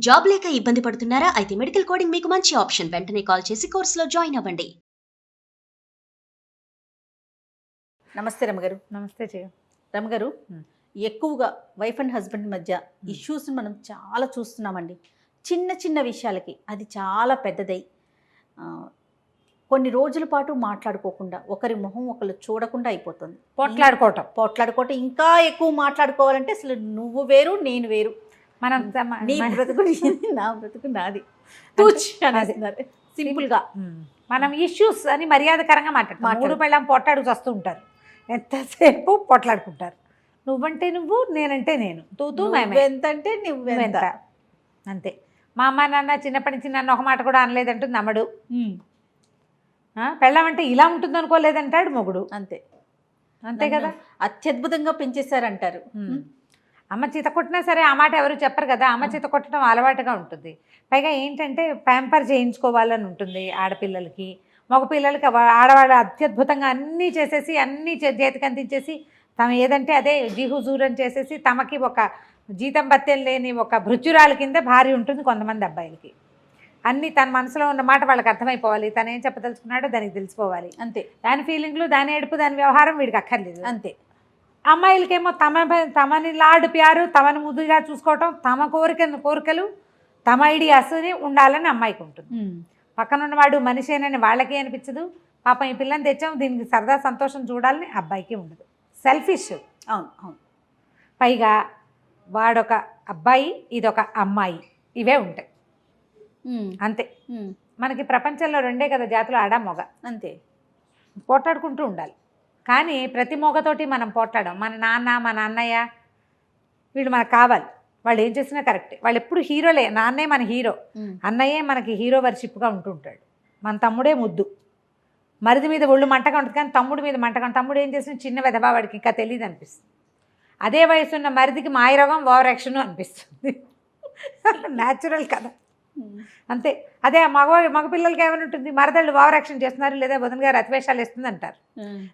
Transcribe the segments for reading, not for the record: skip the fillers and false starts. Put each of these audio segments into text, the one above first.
Job లేక ఇబ్బంది పడుతున్నారా? అయితే మెడికల్ కోడింగ్ మీకు మంచి ఆప్షన్. వెంటనే కాల్ చేసి కోర్సులో జాయిన్ అవ్వండి. నమస్తే రమగారు. నమస్తే జయ. రమగారు, ఎక్కువగా వైఫ్ అండ్ హస్బెండ్ మధ్య ఇష్యూస్ని మనం చాలా చూస్తున్నామండి. చిన్న చిన్న విషయాలకి అది చాలా పెద్దదై కొన్ని రోజుల పాటు మాట్లాడుకోకుండా, ఒకరి మొహం ఒకరు చూడకుండా అయిపోతుంది. పోట్లాడుకోవటం ఇంకా ఎక్కువ మాట్లాడుకోవాలంటే అసలు నువ్వు వేరు నేను వేరు, మనం నీ బ్రతుకు నా బ్రతుకు నాది, సింపుల్గా మనం ఇష్యూస్ అని మర్యాదకరంగా మాట్లాడు పెళ్ళం పోట్లాడుకు వస్తూ ఉంటారు, ఎంతసేపు పోట్లాడుకుంటారు. నువ్వంటే నువ్వు, నేనంటే నేను, తూతూ ఎంతంటే నువ్వెంత, అంతే. మా అమ్మ నాన్న చిన్నప్పటి నుంచి నన్ను ఒక మాట కూడా అనలేదంటుంది అమ్మడు. పెళ్ళం అంటే ఇలా ఉంటుంది అనుకోలేదంటాడు మొగుడు. అంతే అంతే కదా. అత్యద్భుతంగా పెంచేశారంటారు. అమ్మ చీత కొట్టినా సరే ఆ మాట ఎవరు చెప్పరు కదా. అమ్మ చీత కొట్టడం అలవాటుగా ఉంటుంది. పైగా ఏంటంటే ప్యాంపర్ చేయించుకోవాలని ఉంటుంది ఆడపిల్లలకి. మగపిల్లలకి ఆడవాళ్ళు అత్యద్భుతంగా అన్నీ చేసేసి అన్నీ చేతికి అందించేసి తమ ఏదంటే అదే జీహుజూరని చేసేసి తమకి ఒక జీతం బత్తెం లేని ఒక భృత్యురాల కింద భార్య ఉంటుంది కొంతమంది అబ్బాయిలకి. అన్నీ తన మనసులో ఉన్న మాట వాళ్ళకి అర్థమైపోవాలి, తను ఏం చెప్పదలుచుకున్నాడో దానికి తెలిసిపోవాలి. అంతే. దాని ఫీలింగ్లు, దాని ఏడుపు, దాని వ్యవహారం వీడికి అక్కర్లేదు. అంతే. అమ్మాయిలకేమో తమని లాడు ప్యారు, తమని ముద్దుగా చూసుకోవటం, తమ కోరికలు తమ ఐడియాస్ని ఉండాలని అమ్మాయికి ఉంటుంది. పక్కన ఉన్నవాడు మనిషేనని వాళ్ళకి అనిపించదు. పాపం ఈ పిల్లని తెచ్చాము దీనికి సరదా సంతోషం చూడాలని అబ్బాయికి ఉండదు. సెల్ఫిష్. అవును అవును. పైగా వాడొక అబ్బాయి, ఇదొక అమ్మాయి, ఇవే ఉంటాయి. అంతే. మనకి ప్రపంచంలో రెండే కదా జాతులు, ఆడ మొగ. అంతే. పోట్లాడుకుంటూ ఉండాలి. కానీ ప్రతి మొగతోటి మనం పోట్లాడం. మన నాన్న, మన అన్నయ్య వీళ్ళు మనకు కావాలి. వాళ్ళు ఏం చేసినా కరెక్టే. వాళ్ళు ఎప్పుడు హీరోలే. నాన్నే మన హీరో, అన్నయ్యే మనకి హీరో వర్షిప్గా ఉంటూ ఉంటాడు. మన తమ్ముడే ముద్దు. మరిది మీద ఒళ్ళు మంటగా ఉంటుంది కానీ తమ్ముడి మీద మంటగా. తమ్ముడు ఏం చేసిన చిన్న వెధవా, వాడికి ఇంకా తెలియదు అనిపిస్తుంది. అదే వయసున్న మరిదికి మాయరోగం, ఓవర్ యాక్షన్ అనిపిస్తుంది. న్యాచురల్ కదా. అంతే. అదే మగపిల్లలకి ఏమైనా ఉంటుంది, మరదళ్ళు ఓవర్ యాక్షన్ చేస్తున్నారు లేదా వదిన గారు అతివేషాలు ఇస్తుంది అంటారు.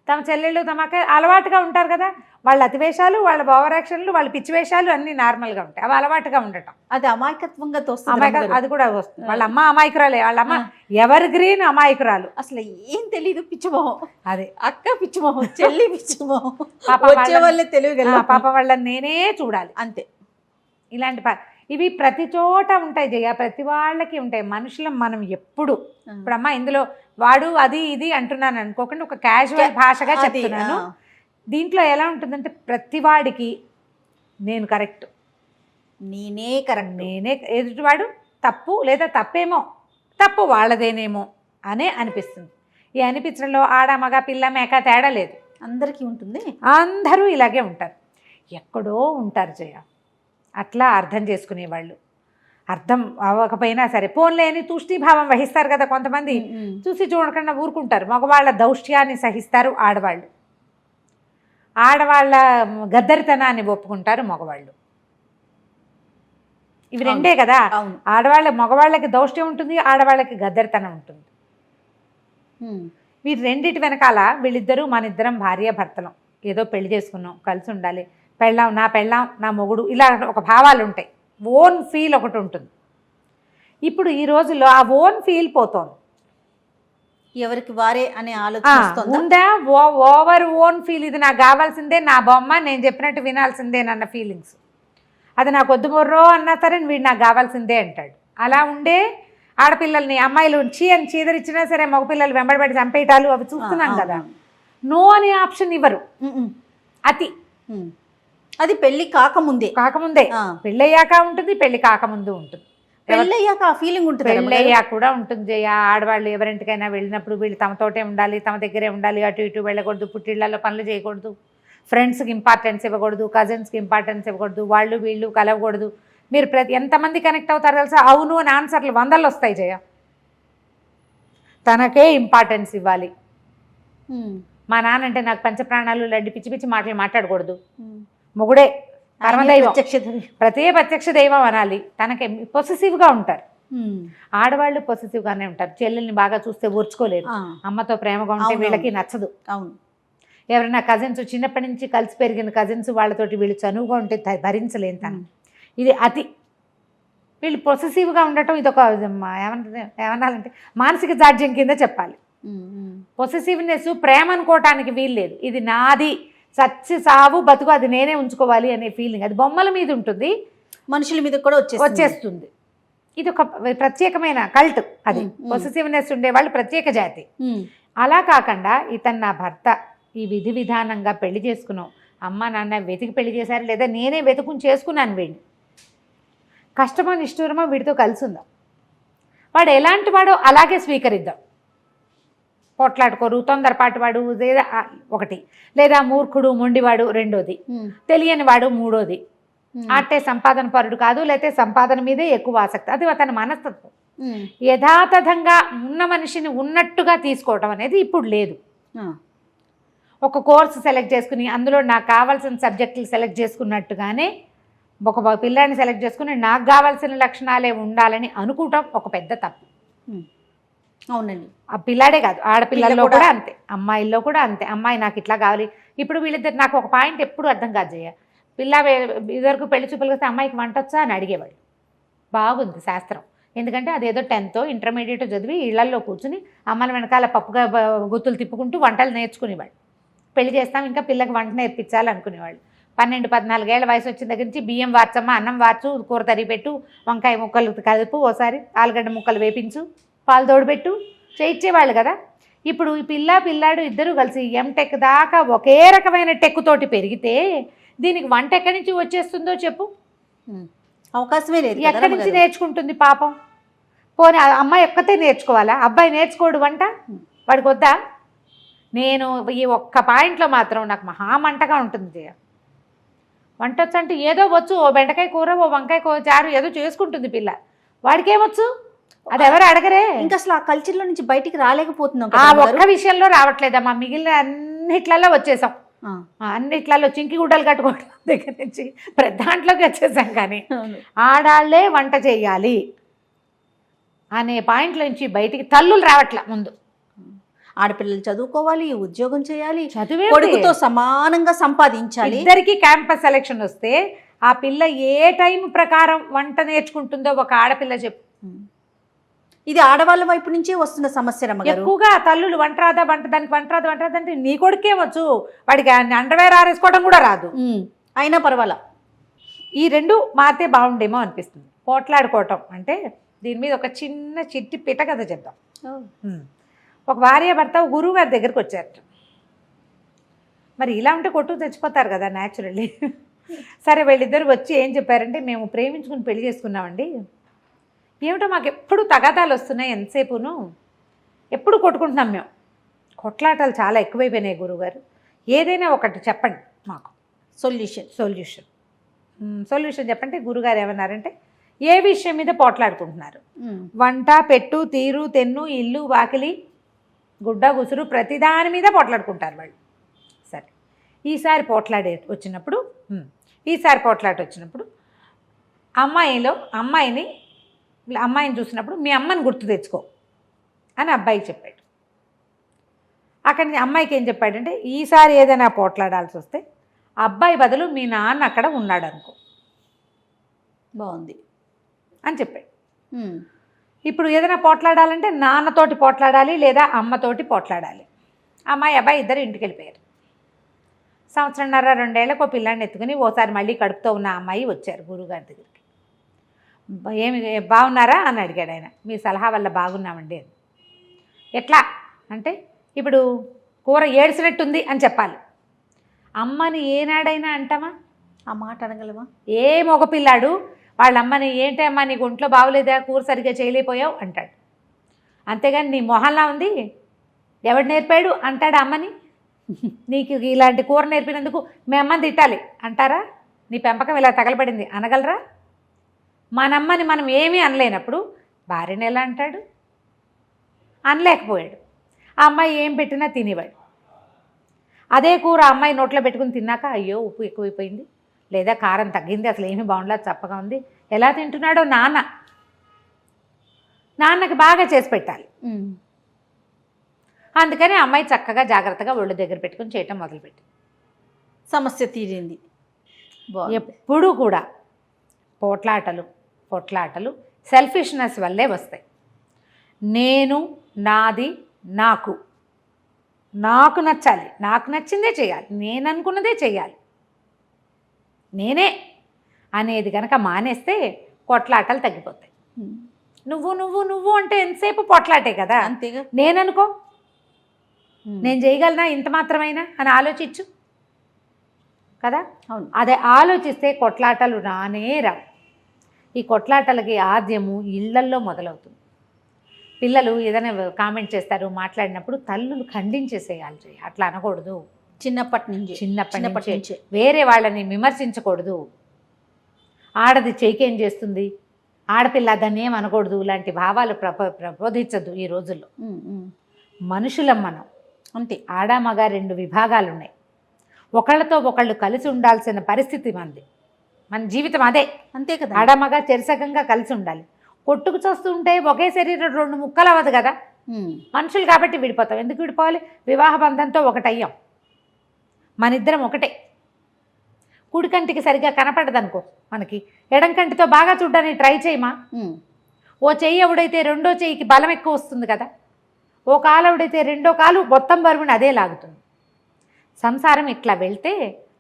తమ చెల్లెళ్ళు తమకి అలవాటుగా ఉంటారు కదా, వాళ్ళ అతివేషాలు, వాళ్ళ ఓవర్ యాక్షన్లు, వాళ్ళ పిచ్చి వేషాలు అన్నీ నార్మల్గా ఉంటాయి. అవి అలవాటుగా ఉండటం, అది అమాయకత్వంగా తోస్తుంది. అది కూడా వస్తుంది. వాళ్ళ అమ్మ అమాయకురాలే. వాళ్ళ అమ్మ ఎవర్ గ్రీన్ అమాయకురాలు, అసలు ఏం తెలీదు, పిచ్చిమోహం. అదే అక్క పిచ్చిమోహం, చెల్లి పిచ్చిమోహం, వచ్చే వాళ్ళే తెలియగల పాప వాళ్ళని నేనే చూడాలి. అంతే. ఇలాంటి ఇవి ప్రతి చోట ఉంటాయి జయ, ప్రతి వాళ్ళకి ఉంటాయి. మనుషులం మనం ఎప్పుడు. ఇప్పుడు అమ్మ ఇందులో వాడు అది ఇది అంటున్నాను అనుకోకుండా ఒక క్యాజువల్ భాషగా చెప్తున్నాను. దీంట్లో ఎలా ఉంటుందంటే ప్రతి వాడికి నేను కరెక్ట్, నేనే కరెక్ట్, నేనే ఎదుటివాడు తప్పు లేదా తప్పేమో, తప్పు వాళ్ళదేనేమో అనే అనిపిస్తుంది. ఈ అనిపించడంలో ఆడ మగ పిల్ల మేక తేడా లేదు, అందరికీ ఉంటుంది. అందరూ ఇలాగే ఉంటారు. ఎక్కడో ఉంటారు జయ అట్లా అర్థం చేసుకునేవాళ్ళు. అర్థం అవ్వకపోయినా సరే పోన్లేని తూష్టీభావం వహిస్తారు కదా కొంతమంది. చూసి చూడకుండా ఊరుకుంటారు. మగవాళ్ళ దౌష్ట్యాన్ని సహిస్తారు ఆడవాళ్ళు, ఆడవాళ్ళ గద్దరితనాన్ని ఒప్పుకుంటారు మగవాళ్ళు. ఇవి రెండే కదా. మగవాళ్ళకి దౌష్ట్యం ఉంటుంది, ఆడవాళ్ళకి గద్దరితనం ఉంటుంది. వీరు రెండిటి వెనకాల వీళ్ళిద్దరూ మనిద్దరం భార్య భర్తలం, ఏదో పెళ్లి చేసుకున్నాం, కలిసి ఉండాలి, పెళ్ళాం నా మొగుడు, ఇలా ఒక భావాలు ఉంటాయి. ఓన్ ఫీల్ ఒకటి ఉంటుంది. ఇప్పుడు ఈ రోజుల్లో ఆ ఓన్ ఫీల్ పోతోంది. ఎవరికి వారే అనే ఆలోచన ఉందా? ఓవర్ ఓన్ ఫీల్, ఇది నాకు కావాల్సిందే, నా బొమ్మ, నేను చెప్పినట్టు వినాల్సిందేనన్న ఫీలింగ్స్. అది నాకు వద్దు మొర్రో అన్నా సరే వీడు నాకు కావాల్సిందే అంటాడు. అలా ఉండే ఆడపిల్లల్ని అమ్మాయిలు అని చీదరిచ్చినా సరే మగపిల్లలు వెంబడబడి చంపేయటాలు అవి చూస్తున్నాం కదా. నో అనే ఆప్షన్ ఇవ్వరు. అతి. అది పెళ్లి కాకముందే పెళ్ళయ్యాక ఉంటుంది, పెళ్లి కాకముందు ఉంటుంది. పెళ్ళయ్యాక ఆ ఫీలింగ్ ఉంటుంది, పెళ్ళయ్యాక కూడా ఉంటుంది. ఆడవాళ్ళు ఎవరింటికైనా వెళ్ళినప్పుడు వీళ్ళు తమతోటే ఉండాలి, తమ దగ్గరే ఉండాలి, అటు ఇటు వెళ్ళకూడదు, పుట్టిళ్లలో పనులు చేయకూడదు, ఫ్రెండ్స్కి ఇంపార్టెన్స్ ఇవ్వకూడదు, కజిన్స్కి ఇంపార్టెన్స్ ఇవ్వకూడదు, వాళ్ళు వీళ్ళు కలవకూడదు. మీరు ఎంతమంది కనెక్ట్ అవుతారు తెలుసా? అవును అని ఆన్సర్లు 100 వస్తాయి జయ. తనకే ఇంపార్టెన్స్ ఇవ్వాలి. మా నాన్న అంటే నాకు పంచప్రాణాలు లడ్డి పిచ్చి పిచ్చి మాటలు మాట్లాడకూడదు, మొగుడే పరమదైవం, ప్రత్యక్ష దైవం అనాలి. తనకి పొసెసివ్గా ఉంటారు. ఆడవాళ్ళు పొసెసివ్గానే ఉంటారు. చెల్లెల్ని బాగా చూస్తే ఓర్చుకోలేదు, అమ్మతో ప్రేమగా ఉంటే వీళ్ళకి నచ్చదు. అవును. ఎవరైనా కజిన్స్ చిన్నప్పటి నుంచి కలిసి పెరిగిన కజిన్స్ వాళ్ళతోటి వీళ్ళు చనువుగా ఉంటే భరించలేని తను. ఇది అతి. వీళ్ళు పొసెసివ్గా ఉండటం ఇదొక ఏమనాలంటే మానసిక జాడ్యం కింద చెప్పాలి. పొసెసివ్నెస్ ప్రేమ అనుకోవటానికి వీలు లేదు. ఇది నాది, చచ్చి సావు బతుకు అది నేనే ఉంచుకోవాలి అనే ఫీలింగ్. అది బొమ్మల మీద ఉంటుంది, మనుషుల మీద కూడా వచ్చేస్తుంది. ఇది ఒక ప్రత్యేకమైన కల్ట్. అది పొసెసివ్నెస్ ఉండేవాళ్ళు ప్రత్యేక జాతి. అలా కాకుండా ఇతను నా భర్త, ఈ విధి విధానంగా పెళ్లి చేసుకున్నాం, అమ్మ నాన్న వెతికి పెళ్లి చేశారు లేదా నేనే వెతుకుని చేసుకున్నాను వీడిని, కష్టమో నిష్ఠూరమో వీడితో కలిసి ఉందాం, వాడు ఎలాంటి వాడో అలాగే స్వీకరిద్దాం. పోట్లాడుకోరు, తొందరపాటు వాడు లేదా ఒకటి, లేదా మూర్ఖుడు మొండివాడు రెండోది, తెలియని వాడు మూడోది, అంటే సంపాదన పరుడు కాదు, లేకపోతే సంపాదన మీదే ఎక్కువ ఆసక్తి, అది అతని మనస్తత్వం. యథాతథంగా ఉన్న మనిషిని ఉన్నట్టుగా తీసుకోవటం అనేది ఇప్పుడు లేదు. ఒక కోర్సు సెలెక్ట్ చేసుకుని అందులో నాకు కావాల్సిన సబ్జెక్టులు సెలెక్ట్ చేసుకున్నట్టుగానే ఒక పిల్లాడిని సెలెక్ట్ చేసుకుని నాకు కావాల్సిన లక్షణాలే ఉండాలని అనుకోవటం ఒక పెద్ద తప్పు. అవునండి. ఆ పిల్లాడే కాదు, ఆడపిల్లల్లో కూడా అంతే, అమ్మాయిల్లో కూడా అంతే. అమ్మాయి నాకు ఇట్లా కావాలి. ఇప్పుడు వీళ్ళిద్దరు నాకు ఒక పాయింట్ ఎప్పుడు అర్థం కాదు జయ, పిల్ల ఇదివరకు పెళ్లి చూపులు వస్తే అమ్మాయికి వంట వచ్చా అని అడిగేవాళ్ళు. బాగుంది శాస్త్రం, ఎందుకంటే అదేదో 10th ఇంటర్మీడియట్ చదివి ఇళ్లల్లో కూర్చుని అమ్మల వెనకాల పప్పుగా గుత్తులు తిప్పుకుంటూ వంటలు నేర్చుకునేవాళ్ళు. పెళ్లి చేస్తాం ఇంకా పిల్లకి వంట నేర్పించాలి అనుకునేవాళ్ళు. 12-14 ఏళ్ల వయసు వచ్చిన దగ్గర నుంచి బియ్యం వార్చమ్మ, అన్నం వార్చు, కూర తరిగి పెట్టు, వంకాయ ముక్కలు కదుపు, ఓసారి ఆలుగడ్డ ముక్కలు వేపించు, పాలు తోడుపెట్టు చేయించేవాళ్ళు కదా. ఇప్పుడు ఈ పిల్లాడు ఇద్దరు కలిసి ఎంటెక్ దాకా ఒకే రకమైన టెక్ తోటి పెరిగితే దీనికి వంట ఎక్కడి నుంచి వచ్చేస్తుందో చెప్పు? అవకాశమే లేదు. ఎక్కడి నుంచి నేర్చుకుంటుంది పాపం? పోనీ అమ్మాయి ఒక్కతే నేర్చుకోవాలా? అబ్బాయి నేర్చుకోడు వంట? వాడికి వద్దా? నేను ఈ ఒక్క పాయింట్లో మాత్రం నాకు మహామంటగా ఉంటుంది. వంట వచ్చు అంటే ఏదో వచ్చు, ఓ బెండకాయ కూర, ఓ వంకాయ చారు ఏదో చేసుకుంటుంది పిల్ల, వాడికేమొచ్చు? అది ఎవరు అడగరే. ఇంకా అసలు ఆ కల్చర్లో నుంచి బయటికి రాలేకపోతున్నాం. ఆ ఒక్క విషయంలో రావట్లేదమ్మా, మిగిలిన అన్నిట్లలో వచ్చేసాం. అన్నిట్లలో చింకి గుడ్డలు కట్టుకోవడం దగ్గర నుంచి దాంట్లోకి వచ్చేసాం. కానీ ఆడాళ్లే వంట చేయాలి అనే పాయింట్ల నుంచి బయటికి తల్లులు రావట్లే. ముందు ఆడపిల్లలు చదువుకోవాలి, ఉద్యోగం చేయాలి, చదివే కొడుకుతో సమానంగా సంపాదించాలి. ఇద్దరికి క్యాంపస్ సెలెక్షన్ వస్తే ఆ పిల్ల ఏ టైం ప్రకారం వంట నేర్చుకుంటుందో ఒక ఆడపిల్ల చెప్పు. ఇది ఆడవాళ్ళ వైపు నుంచే వస్తున్న సమస్య. ఎక్కువగా తల్లులు వంట రాదా దానికి వంట రాదు అంటే నీ కొడుకే వచ్చు, వాడికి అండర్వేర్ ఆరేసుకోవడం కూడా రాదు, అయినా పర్వాలా. ఈ రెండు మారితే బాగుండేమో అనిపిస్తుంది. పోట్లాడుకోవటం అంటే దీని మీద ఒక చిన్న చిట్టి పిట కథ చెప్దాం. ఒక భార్య భర్త గురువు గారి దగ్గరికి వచ్చారు. మరి ఇలా ఉంటే కొట్టు తెచ్చిపోతారు కదా న్యాచురల్లీ. సరే వీళ్ళిద్దరు వచ్చి ఏం చెప్పారంటే, మేము ప్రేమించుకుని పెళ్లి చేసుకున్నామండి, ఏమిటో మాకు ఎప్పుడు తగాదాలు వస్తున్నాయి, ఎంతసేపును ఎప్పుడు కొట్టుకుంటున్నాం మేము, కొట్లాటలు చాలా ఎక్కువైపోయినాయి గురువుగారు, ఏదైనా ఒకటి చెప్పండి మాకు సొల్యూషన్ చెప్పంటే గురుగారు ఏమన్నారంటే, ఏ విషయం మీద పోట్లాడుకుంటున్నారు? వంట, పెట్టు, తీరు, తెన్ను, ఇల్లు, వాకిలి, గుడ్డ, గుసురు, ప్రతిదాని మీద పోట్లాడుకుంటారు వాళ్ళు. సరే, ఈసారి పోట్లాట వచ్చినప్పుడు అమ్మాయిని చూసినప్పుడు మీ అమ్మని గుర్తు తెచ్చుకో అని అబ్బాయికి చెప్పాడు. అక్కడి నుంచి అమ్మాయికి ఏం చెప్పాడంటే, ఈసారి ఏదైనా పోట్లాడాల్సి వస్తే అబ్బాయి బదులు మీ నాన్న అక్కడ ఉన్నాడు అనుకో, బాగుంది అని చెప్పాడు. ఇప్పుడు ఏదైనా పోట్లాడాలంటే నాన్నతోటి పోట్లాడాలి లేదా అమ్మతోటి పోట్లాడాలి. అమ్మాయి అబ్బాయి ఇద్దరు ఇంటికి వెళ్ళిపోయారు. 1.5 సంవత్సరం 2 ఏళ్ళకు ఒక పిల్లాన్ని ఎత్తుకుని ఓసారి మళ్ళీ కడుపుతో ఉన్న అమ్మాయి వచ్చారు గురువుగారి దగ్గరికి. ఏమి బాగున్నారా అని అడిగాడు ఆయన. మీ సలహా వల్ల బాగున్నామండి అని. ఎట్లా అంటే, ఇప్పుడు కూర ఏడ్చినట్టుంది అని చెప్పాలి. అమ్మని ఏనాడైనా అంటామా? ఆ మాట అనగలమా? ఏ మగపిల్లాడు వాళ్ళ అమ్మని ఏంటమ్మా నీకు ఒంట్లో బాగోలేదా, కూర సరిగ్గా చేయలేకపోయావు అంటాడు. అంతేగాని నీ మొహంలా ఉంది, ఎవడు నేర్పాడు అంటాడు అమ్మని. నీకు ఇలాంటి కూర నేర్పినందుకు మీ అమ్మని తిట్టాలి అంటారా? నీ పెంపకం ఇలా తగలబడింది అనగలరా? మనమ్మని మనం ఏమీ అనలేనప్పుడు భార్యని ఎలా అంటాడు? అనలేకపోయాడు. ఆ అమ్మాయి ఏం పెట్టినా తినేవాడు. అదే కూర అమ్మాయి నోట్లో పెట్టుకుని తిన్నాక, అయ్యో ఉప్పు ఎక్కువైపోయింది, లేదా కారం తగ్గింది, అసలు ఏమీ బాగుండలేదు, చప్పగా ఉంది, ఎలా తింటున్నాడో నాన్నకి బాగా చేసి పెట్టాలి. అందుకని అమ్మాయి చక్కగా జాగ్రత్తగా ఒళ్ళు దగ్గర పెట్టుకుని చేయటం మొదలుపెట్టి సమస్య తీరింది. ఎప్పుడూ కూడా పోట్లాటలు, కొట్లాటలు సెల్ఫిష్నెస్ వల్లే వస్తాయి. నేను, నాది, నాకు నచ్చాలి, నాకు నచ్చిందే చేయాలి, నేను అనుకున్నదే చేయాలి, నేనే అనేది కనుక మానేస్తే కొట్లాటలు తగ్గిపోతాయి. నువ్వు నువ్వు నువ్వు అంటే ఎంతసేపు పొట్లాటే కదా. అంతేగా. నేననుకో, నేను చేయగలనా ఇంత మాత్రమైనా అని ఆలోచించు కదా. అవును. అదే ఆలోచిస్తే కొట్లాటలు రానే రావు. ఈ కొట్లాటలకి ఆద్యము ఇళ్లల్లో మొదలవుతుంది. పిల్లలు ఏదైనా కామెంట్ చేస్తారు, మాట్లాడినప్పుడు తల్లులు ఖండించేసేయాలి. అట్లా అనకూడదు. చిన్నప్పటి నుంచి వేరే వాళ్ళని విమర్శించకూడదు. ఆడది చేకేం చేస్తుంది, ఆడపిల్ల దాన్ని ఏం అనకూడదు, ఇలాంటి భావాలు ప్రబోధించద్దు ఈ రోజుల్లో. మనుషులం మనం, అంతే. ఆడ మగ 2 విభాగాలు ఉన్నాయి. ఒకళ్ళతో ఒకళ్ళు కలిసి ఉండాల్సిన పరిస్థితి మనది. మన జీవితం అదే, అంతే కదా. ఆడ మగ చెరసకంగా కలిసి ఉండాలి. కొట్టుకు చూస్తుంటే ఒకే శరీరం 2 ముక్కలు అవ్వదు కదా. మనుషులు కాబట్టి విడిపోతాం. ఎందుకు విడిపోవాలి? వివాహ బంధంతో ఒకటయ్యాం. మన ఇద్దరం ఒకటే. కుడి కంటికి సరిగ్గా కనపడదనుకో, మనకి ఎడం కంటితో బాగా చూడడానికి ట్రై చేయమా. ఓ చెయ్యి ఎవడైతే రెండో చెయ్యికి బలం ఎక్కువ వస్తుంది కదా. ఓ కాలు ఎవడైతే రెండో కాలు మొత్తం బరువుని అదే లాగుతుంది. సంసారం ఇట్లా వెళ్తే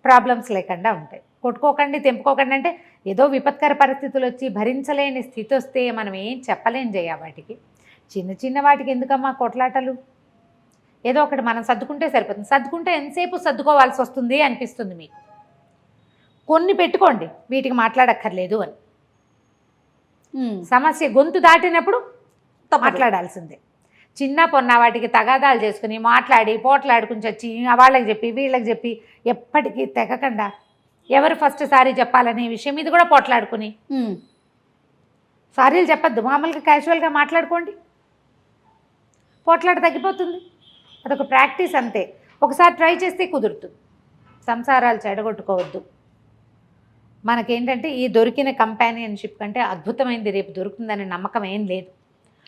ప్రాబ్లమ్స్ లేకుండా ఉంటాయి. కొట్టుకోకండి, తెంపుకోకండి అంటే ఏదో విపత్కర పరిస్థితులు వచ్చి భరించలేని స్థితి వస్తే మనం ఏం చెప్పలేం చేయ. వాటికి చిన్న చిన్న వాటికి ఎందుకమ్మా కొట్లాటలు? ఏదో ఒకటి మనం సర్దుకుంటే సరిపోతుంది. సర్దుకుంటే ఎంతసేపు సర్దుకోవాల్సి వస్తుంది అనిపిస్తుంది మీకు. కొన్ని పెట్టుకోండి, వీటికి మాట్లాడక్కర్లేదు అని. సమస్య గొంతు దాటినప్పుడు మాట్లాడాల్సిందే. చిన్న పొన్న వాటికి తగాదాలు చేసుకుని మాట్లాడి పోట్లాడుకుని వచ్చి వాళ్ళకి చెప్పి వీళ్ళకి చెప్పి ఎప్పటికీ తెగకుండా ఎవరు ఫస్ట్ సారీ చెప్పాలనే విషయం మీద కూడా పోట్లాడుకుని సారీలు చెప్పద్దు, మామూలుగా క్యాజువల్గా మాట్లాడుకోండి. పోట్లాట తగ్గిపోతుంది. అదొక ప్రాక్టీస్ అంతే. ఒకసారి ట్రై చేస్తే కుదురుతుంది. సంసారాలు చెడగొట్టుకోవద్దు. మనకేంటంటే ఈ దొరికిన కంపానియన్షిప్ కంటే అద్భుతమైనది రేపు దొరుకుతుందనే నమ్మకం ఏం లేదు.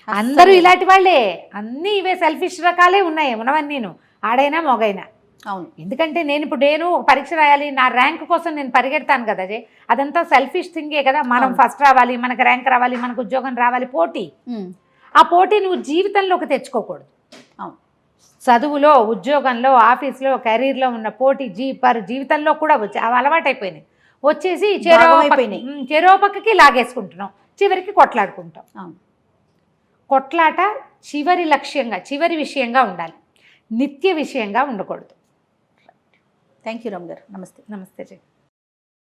అందరూ ఇలాంటి వాళ్ళే, అన్నీ ఇవే సెల్ఫిష్ రకాలే ఉన్నాయి ఉన్నవన్నీను, ఆడైనా మొగైనా. అవును. ఎందుకంటే నేను ఒక పరీక్ష రాయాలి, నా ర్యాంక్ కోసం నేను పరిగెడతాను కదా. అదంతా సెల్ఫిష్ థింగే కదా. మనం ఫస్ట్ రావాలి, మనకు ర్యాంక్ రావాలి, మనకు ఉద్యోగం రావాలి, పోటీ. ఆ పోటీ నువ్వు జీవితంలోకి తెచ్చుకోకూడదు. చదువులో, ఉద్యోగంలో, ఆఫీస్లో, కెరీర్లో ఉన్న పోటీ జీవితంలో కూడా వచ్చి అవి అలవాటైపోయినాయి. వచ్చేసి చెరోపక్కకి లాగేసుకుంటున్నాం, చివరికి కొట్లాడుకుంటాం. కొట్లాట చివరి లక్ష్యంగా, చివరి విషయంగా ఉండాలి, నిత్య విషయంగా ఉండకూడదు. థ్యాంక్ యూ రామ్ గారు. నమస్తే. నమస్తే జయ.